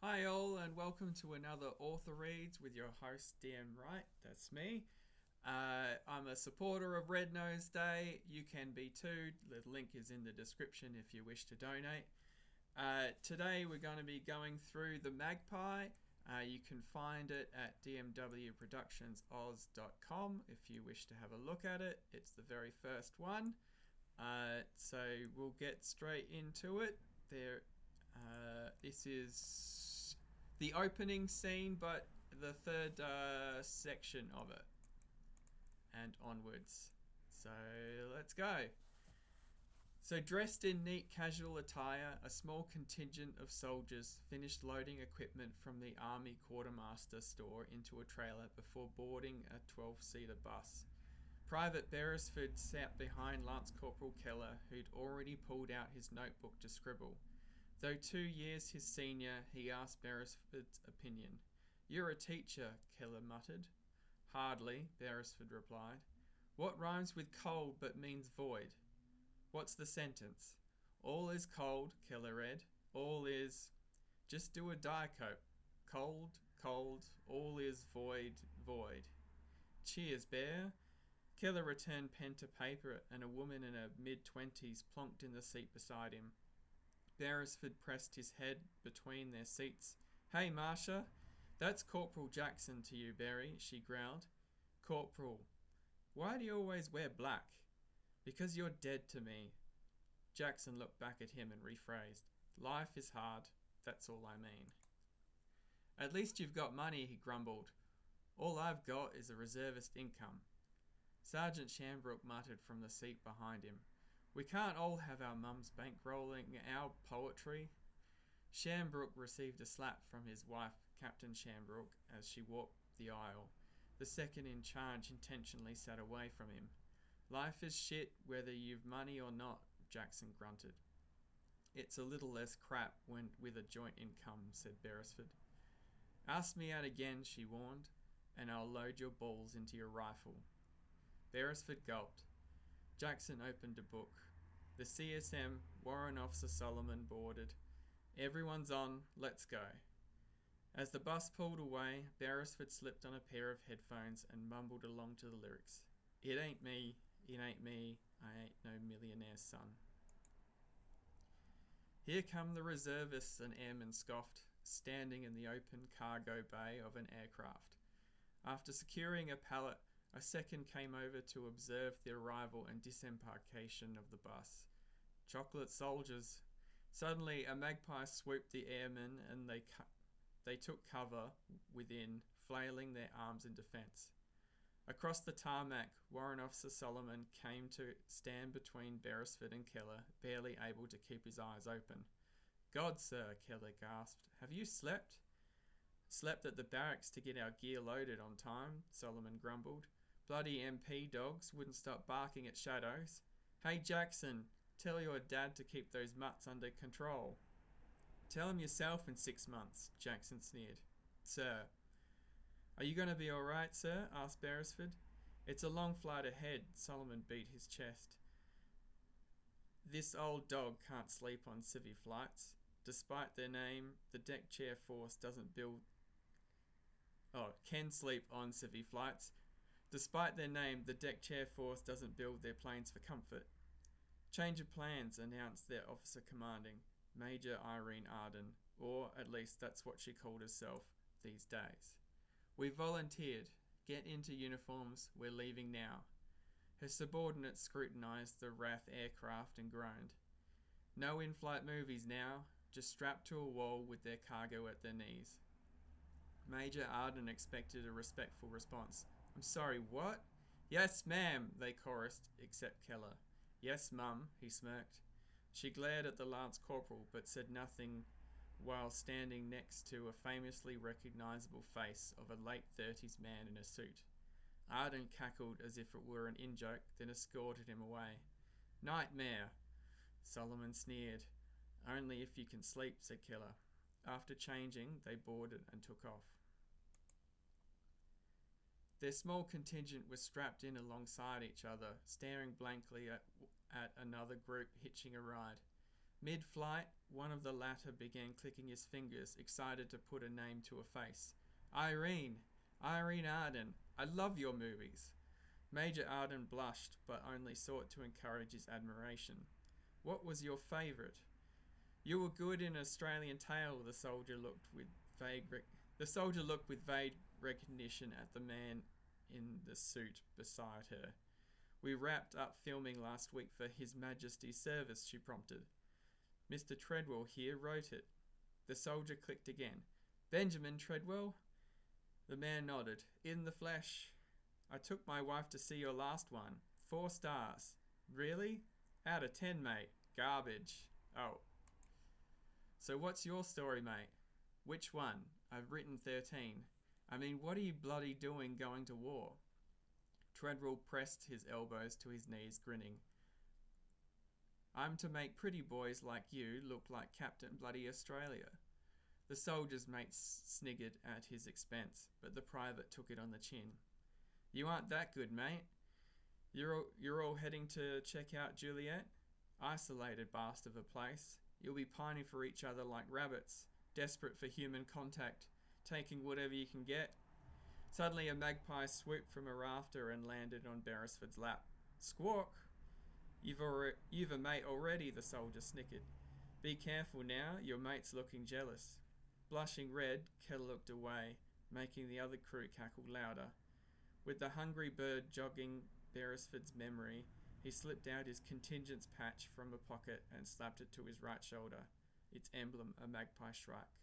Hi all and welcome to another Author Reads with your host DM Wright, that's me. I'm a supporter of Red Nose Day, you can be too, the link is in the description if you wish to donate. Today we're going to be going through the MAGPIE. You can find it at dmwproductionsoz.com if you wish to have a look at it. It's the very first one. So we'll get straight into it. This is the opening scene, but the third section of it and onwards. So let's go. So dressed in neat casual attire, a small contingent of soldiers finished loading equipment from the Army Quartermaster store into a trailer before boarding a 12-seater bus. Private Beresford sat behind Lance Corporal Keller, who'd already pulled out his notebook to scribble. Though 2 years his senior, he asked Beresford's opinion. "You're a teacher," Keller muttered. "Hardly," Beresford replied. "What rhymes with cold but means void?" "What's the sentence?" "All is cold," Keller read. "All is..." "Just do a diacope. Cold, cold, all is void, void." "Cheers, Bear." Keller returned pen to paper and a woman in her mid-20s plonked in the seat beside him. Beresford pressed his head between their seats. "Hey, Marcia." "That's Corporal Jackson to you, Berry," she growled. "Corporal. Why do you always wear black?" "Because you're dead to me." Jackson looked back at him and rephrased. "Life is hard. That's all I mean." "At least you've got money," he grumbled. "All I've got is a reservist income." Sergeant Shambrook muttered from the seat behind him. "We can't all have our mums bankrolling our poetry." Shambrook received a slap from his wife, Captain Shambrook, as she walked the aisle. The second in charge intentionally sat away from him. "Life is shit whether you've money or not," Jackson grunted. "It's a little less crap when with a joint income," said Beresford. "Ask me out again," she warned, "and I'll load your balls into your rifle." Beresford gulped. Jackson opened a book. The CSM, Warrant Officer Solomon, boarded. "Everyone's on, let's go." As the bus pulled away, Beresford slipped on a pair of headphones and mumbled along to the lyrics. It ain't me, I ain't no millionaire's son." "Here come the reservists," an airman scoffed, standing in the open cargo bay of an aircraft. After securing a pallet, a second came over to observe the arrival and disembarkation of the bus. "Chocolate soldiers." Suddenly, a magpie swooped the airmen and they took cover within, flailing their arms in defence. Across the tarmac, Warrant Officer Solomon came to stand between Beresford and Keller, barely able to keep his eyes open. "God, sir," Keller gasped, "have you slept?" "Slept at the barracks to get our gear loaded on time," Solomon grumbled. "Bloody MP dogs wouldn't stop barking at shadows. Hey Jackson, tell your dad to keep those mutts under control." "Tell him yourself in 6 months," Jackson sneered. "Sir." "Are you going to be alright, sir?" asked Beresford. "It's a long flight ahead," Solomon beat his chest. "This old dog can't sleep on civvy flights. Despite their name, the deck chair force doesn't build... can sleep on civvy flights. Despite their name, the deck chair force doesn't build their planes for comfort." "Change of plans," announced their officer commanding, Major Irene Arden, or at least that's what she called herself these days. "We volunteered. Get into uniforms. We're leaving now." Her subordinates scrutinised the Wrath aircraft and groaned. "No in-flight movies now. Just strapped to a wall with their cargo at their knees." Major Arden expected a respectful response. "I'm sorry, what?" "Yes, ma'am," they chorused, except Keller. "Yes, mum," he smirked. She glared at the Lance Corporal but said nothing while standing next to a famously recognisable face of a late-30s man in a suit. Arden cackled as if it were an in-joke, then escorted him away. "Nightmare," Solomon sneered. "Only if you can sleep," said Keller. After changing, they boarded and took off. Their small contingent was strapped in alongside each other, staring blankly at another group hitching a ride. Mid-flight, one of the latter began clicking his fingers, excited to put a name to a face. Irene! Irene Arden! I love your movies! Major Arden blushed, but only sought to encourage his admiration. What was your favourite? You were good in Australian Tale, the soldier looked with vague recognition at the man in the suit beside her. We wrapped up filming last week for His Majesty's service, she prompted. Mr. Treadwell here wrote it. The soldier clicked again. Benjamin Treadwell? The man nodded. In the flesh. I took my wife to see your last one. 4 stars. Really? Out of 10, mate. Garbage. Oh. So what's your story, mate? Which one? I've written 13. I mean, what are you bloody doing going to war? Treadwell pressed his elbows to his knees, grinning. I'm to make pretty boys like you look like Captain Bloody Australia. The soldier's mate sniggered at his expense, but the private took it on the chin. You aren't that good, mate. You're all heading to check out Juliet? Isolated bastard of a place. You'll be pining for each other like rabbits, desperate for human contact, taking whatever you can get. Suddenly a magpie swooped from a rafter and landed on Beresford's lap. Squawk! You've a mate already, the soldier snickered. Be careful now, your mate's looking jealous. Blushing red, Kettle looked away, making the other crew cackle louder. With the hungry bird jogging Beresford's memory, he slipped out his contingent's patch from a pocket and slapped it to his right shoulder, its emblem a magpie shrike.